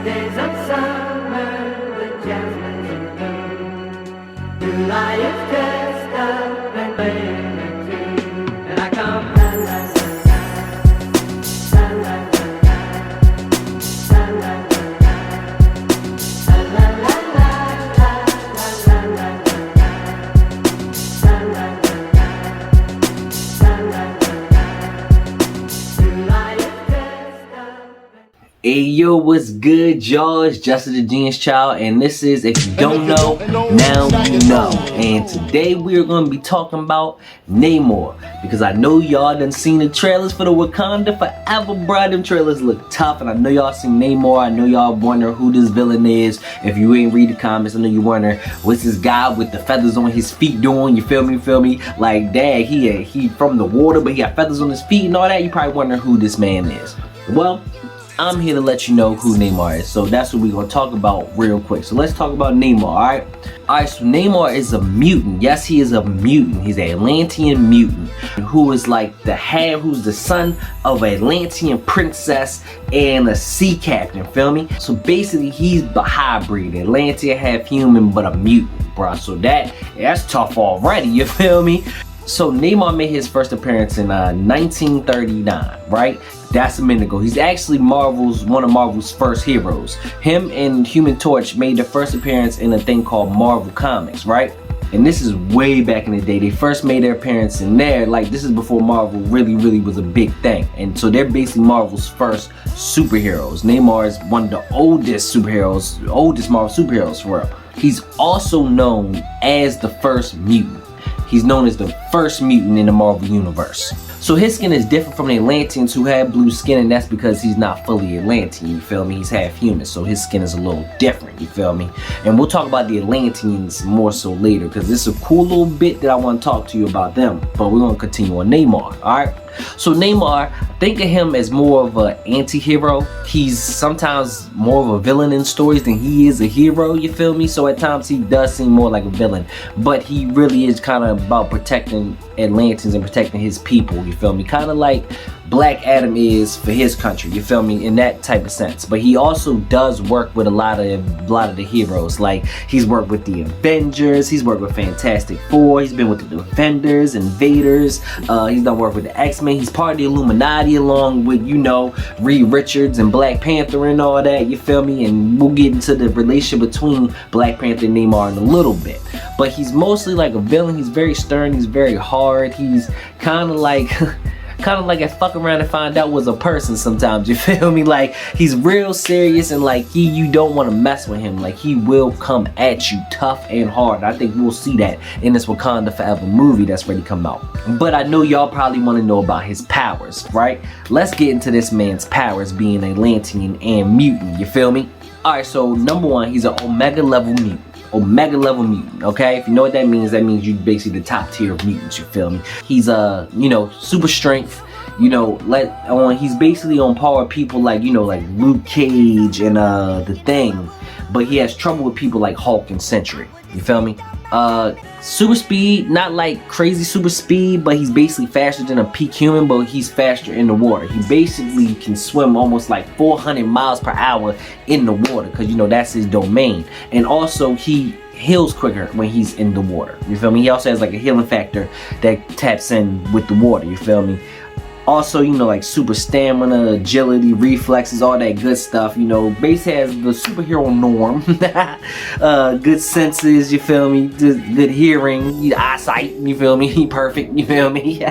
days of summer, the jasmines in bloom. July is dressed up and playing a tune, and I come la la la la la la la la la Hey yo, what's good, y'all? It's Justin the Genius Child, and this is, if you don't know, now you know. And today we are going to be talking about Namor, because I know y'all done seen the trailers for the Wakanda Forever, bruh. Them trailers look tough, and I know y'all seen Namor. I know y'all wonder who this villain is. If you ain't read the comments, I know you wonder what's this guy with the feathers on his feet doing. You feel me? Like, dang, he from the water, but he got feathers on his feet and all that. You probably wonder who this man is. Well, I'm here to let you know who Namor is, so that's what we're going to talk about real quick. So let's talk about Namor, alright? Alright, so Namor is a mutant. Yes, he is a mutant. He's an Atlantean mutant who is like who's the son of an Atlantean princess and a sea captain, feel me? So basically, he's the hybrid. Atlantean, half human, but a mutant, bruh. So that's tough already, you feel me? So Namor made his first appearance in 1939, right? That's a minute ago. He's actually one of Marvel's first heroes. Him and Human Torch made their first appearance in a thing called Marvel Comics, right? And this is way back in the day. They first made their appearance in there. Like, this is before Marvel really was a big thing. And so they're basically Marvel's first superheroes. Namor is one of the oldest Marvel superheroes for real. He's also known as the first mutant. He's known as the first mutant in the Marvel Universe. So his skin is different from the Atlanteans who have blue skin, and that's because he's not fully Atlantean, you feel me? He's half human, so his skin is a little different, you feel me? And we'll talk about the Atlanteans more so later, because this is a cool little bit that I want to talk to you about them. But we're going to continue on Namor, alright? So Namor, think of him as more of an anti-hero. He's sometimes more of a villain in stories than he is a hero, you feel me? So at times he does seem more like a villain, but he really is kind of about protecting Atlanteans and protecting his people, you feel me? Kind of like Black Adam is for his country, you feel me, in that type of sense. But he also does work with a lot of the heroes. Like, he's worked with the Avengers, he's worked with Fantastic Four, he's been with the Defenders, Invaders, he's done work with the X-Men. He's part of the Illuminati along with, you know, Reed Richards and Black Panther and all that, you feel me? And we'll get into the relationship between Black Panther and Namor in a little bit. But he's mostly like a villain. He's very stern, he's very hard, he's kind of like a fuck around and find out was a person sometimes, you feel me? Like, he's real serious, and like you don't want to mess with him. Like, he will come at you tough and hard. I think we'll see that in this Wakanda Forever movie that's ready to come out. But I know y'all probably want to know about his powers, right? Let's get into this man's powers, being Atlantean and mutant, you feel me? Alright, so number one, he's an Omega level mutant. Omega level mutant, okay? If you know what that means you're basically the top tier of mutants, you feel me? He's you know, super strength, you know, he's basically on par with people like, you know, like Luke Cage and the Thing, but he has trouble with people like Hulk and Sentry, you feel me? Super speed, not like crazy super speed, but he's basically faster than a peak human, but he's faster in the water. He basically can swim almost like 400 miles per hour in the water, because, you know, that's his domain. And also, he heals quicker when he's in the water, you feel me? He also has like a healing factor that taps in with the water, you feel me? Also, you know, like super stamina, agility, reflexes, all that good stuff. You know, Base has the superhero norm. Good senses, you feel me? Good hearing, eyesight, you feel me? He perfect, you feel me?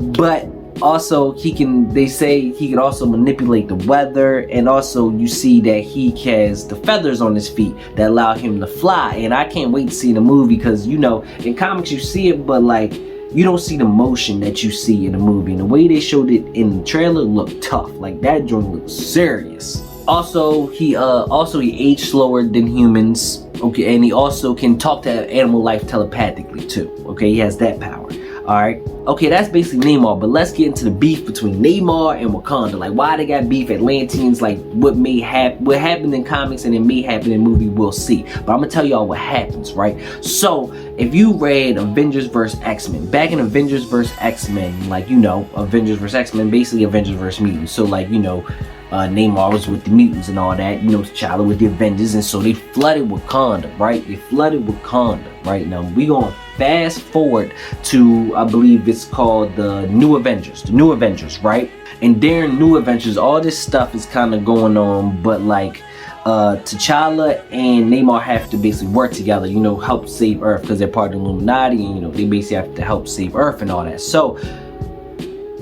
But also, they say he can also manipulate the weather, and also you see that he has the feathers on his feet that allow him to fly. And I can't wait to see the movie, because, you know, in comics you see it, but like, you don't see the motion that you see in the movie. And the way they showed it in the trailer looked tough. Like, that joint looked serious. Also, he aged slower than humans. Okay, and he also can talk to animal life telepathically too. Okay, he has that power. Alright, okay, that's basically Namor, but let's get into the beef between Namor and Wakanda. Like, why they got beef, Atlanteans, like what happened in comics and it may happen in the movie, we'll see. But I'm gonna tell y'all what happens, right? So, if you read Avengers vs. X-Men, back in Avengers vs. X-Men, like, you know, Avengers vs. X-Men, basically Avengers vs. Mutants. So, like, you know, Namor was with the mutants and all that, you know, T'Challa with the Avengers, and so they flooded Wakanda, right? They flooded Wakanda, right? Now we gonna fast forward to, I believe it's called the New Avengers, right? And during New Avengers, all this stuff is kind of going on, but like T'Challa and Namor have to basically work together, you know, help save Earth, because they're part of the Illuminati, and you know, they basically have to help save Earth and all that. So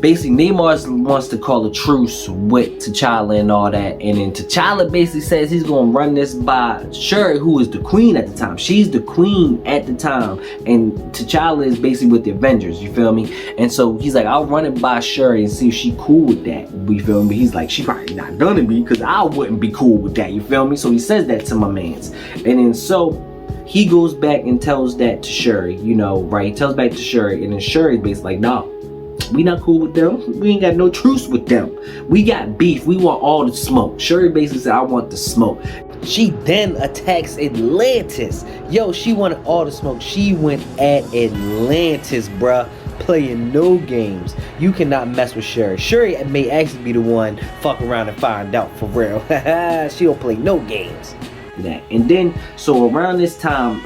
basically Namor wants to call a truce with T'Challa and all that, and then T'Challa basically says he's gonna run this by Shuri, who is the queen at the time. She's the queen at the time, and T'Challa is basically with the Avengers, you feel me? And so he's like, I'll run it by Shuri and see if she cool with that, you feel me? He's like, she probably not gonna be, because I wouldn't be cool with that, you feel me? So he says that to my mans, and then so he goes back and tells that to Shuri, you know, right? He tells back to Shuri, and then Shuri's basically like, no, we not cool with them. We ain't got no truce with them. We got beef. We want all the smoke. Shuri basically said, I want the smoke. She then attacks Atlantis. Yo, she wanted all the smoke. She went at Atlantis, bruh. Playing no games. You cannot mess with Shuri. Shuri may actually be the one fuck around and find out for real. She don't play no games. That. And then so around this time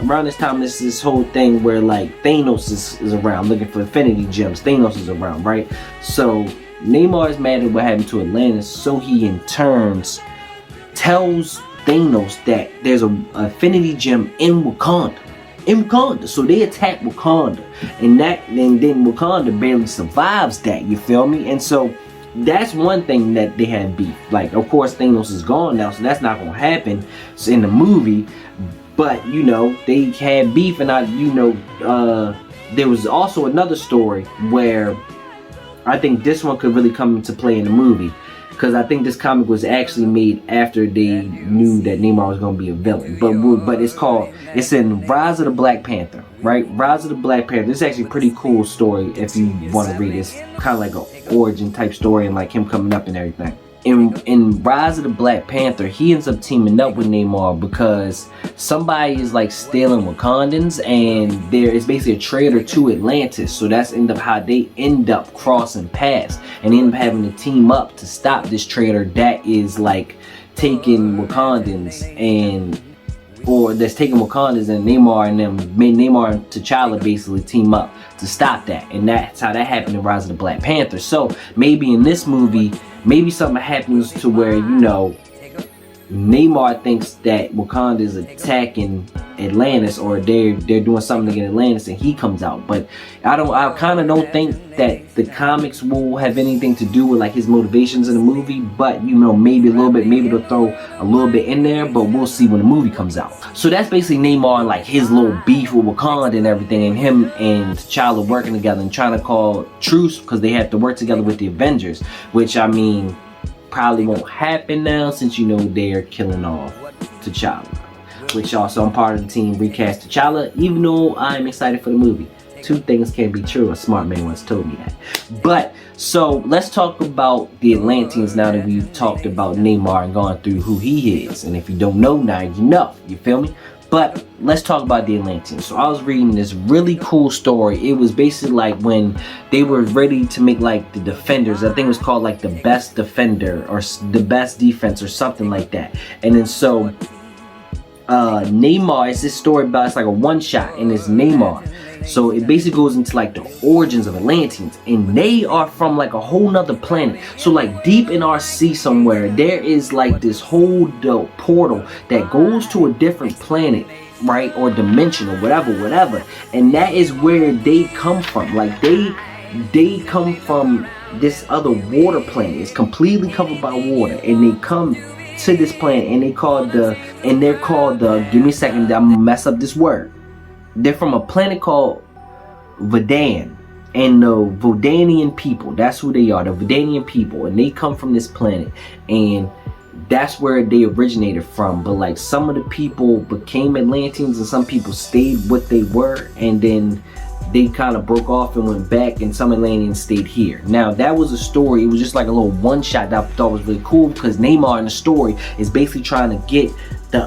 this whole thing where like Thanos is around looking for Infinity Gems. Thanos is around, right? So Namor is mad at what happened to Atlantis, so he in turns tells Thanos that there's a Infinity Gem in Wakanda. So they attack Wakanda, and then Wakanda barely survives that, you feel me? And so that's one thing that they had beef. Like, of course, Thanos is gone now, so that's not gonna happen in the movie. But you know, they had beef, and there was also another story where I think this one could really come into play in the movie, because I think this comic was actually made after they knew that Namor was gonna be a villain. But it's in Rise of the Black Panther, right? Rise of the Black Panther. This is actually a pretty cool story if you want to read it. It's kind of like an origin type story, and like him coming up and everything. In Rise of the Black Panther, he ends up teaming up with Namor because somebody is like stealing Wakandans, and there is basically a traitor to Atlantis. So that's how they end up crossing paths, and they end up having to team up to stop this traitor that is like taking Wakandans, and Namor and them made Namor and T'Challa basically team up to stop that, and that's how that happened in Rise of the Black Panther. So maybe in this movie, maybe something happens to where, you know, Namor thinks that Wakanda is attacking Atlantis, or they're doing something against Atlantis, and he comes out. But I kind of don't think that the comics will have anything to do with like his motivations in the movie. But you know, maybe a little bit, maybe they'll throw a little bit in there, but we'll see when the movie comes out. So that's basically Namor and like his little beef with Wakanda and everything, and him and T'Challa working together and trying to call truce because they have to work together with the Avengers, which I mean probably won't happen now, since you know they're killing off T'Challa. Which also, I'm part of the team recast T'Challa, even though I'm excited for the movie. Two things can be true. A smart man once told me that. But so let's talk about the Atlanteans now that we've talked about Namor and gone through who he is. And if you don't know, now you know. You feel me? But let's talk about the Atlanteans. So I was reading this really cool story. It was basically like when they were ready to make like the Defenders. I think it was called like the Best Defender or the Best Defense or something like that. And then so Namor is this story about, it's like a one shot, and it's Namor. So it basically goes into like the origins of Atlanteans, and they are from like a whole nother planet. So like deep in our sea somewhere, there is like this whole portal that goes to a different planet, right, or dimension or whatever, and that is where they come from. Like they come from this other water planet. It's completely covered by water, and they come to this planet, and they're called the give me a second, I'm gonna mess up this word. They're from a planet called Vadan, and the Vodanian people, that's who they are, the Vodanian people, and they come from this planet, and that's where they originated from. But like some of the people became Atlanteans, and some people stayed what they were, and then they kind of broke off and went back, and some Atlanteans stayed here. Now that was a story, it was just like a little one shot that I thought was really cool, because Namor in the story is basically trying to get the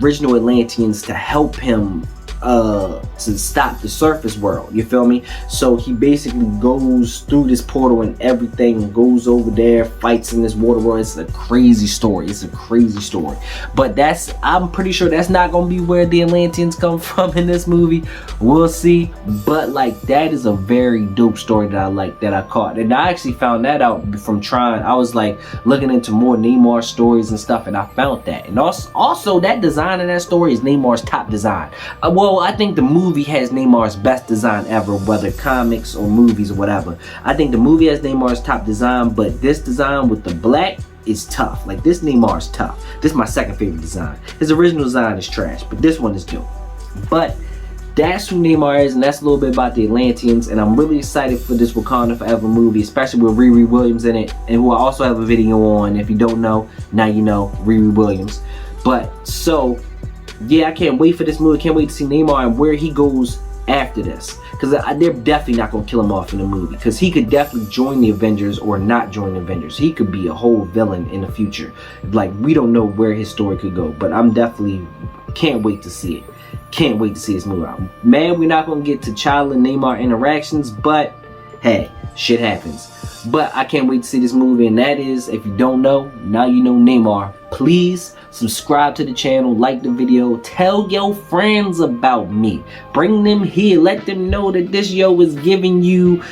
original Atlanteans to help him to stop the surface world, you feel me? So he basically goes through this portal and everything, and goes over there, fights in this water world. It's a crazy story. It's a crazy story. But I'm pretty sure that's not gonna be where the Atlanteans come from in this movie. We'll see. But like, that is a very dope story that I like, that I caught. And I actually found that out from trying. I was like looking into more Namor stories and stuff, and I found that. And also that design in that story is Namor's top design. Well, I think the movie has Namar's best design ever, whether comics or movies or whatever. I think the movie has Namar's top design, but this design with the black is tough. Like, this Namar's tough. This is my second favorite design. His original design is trash, but this one is dope. But that's who Namor is, and that's a little bit about the Atlanteans. And I'm really excited for this Wakanda Forever movie, especially with Riri Williams in it, and who I also have a video on. If you don't know, now you know, Riri Williams. But so yeah, I can't wait for this movie. Can't wait to see Namor and where he goes after this, because they're definitely not gonna kill him off in the movie, because he could definitely join the Avengers or not join the Avengers. He could be a whole villain in the future. Like, we don't know where his story could go, but I'm definitely can't wait to see it. Can't wait to see this movie out. Man, we're not gonna get to T'Challa and Namor interactions, but hey, shit happens. But I can't wait to see this movie, and that is, if you don't know, now you know Namor. Please subscribe to the channel, like the video, tell your friends about me, bring them here, let them know that this yo is giving you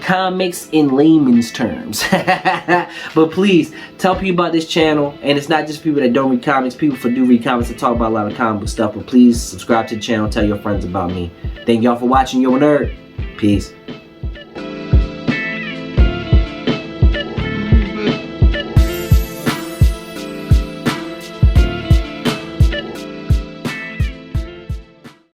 comics in layman's terms. But please tell people about this channel, and it's not just people that don't read comics, people who do read comics and talk about a lot of comic book stuff. But please subscribe to the channel, tell your friends about me. Thank y'all for watching, yo nerd. Peace.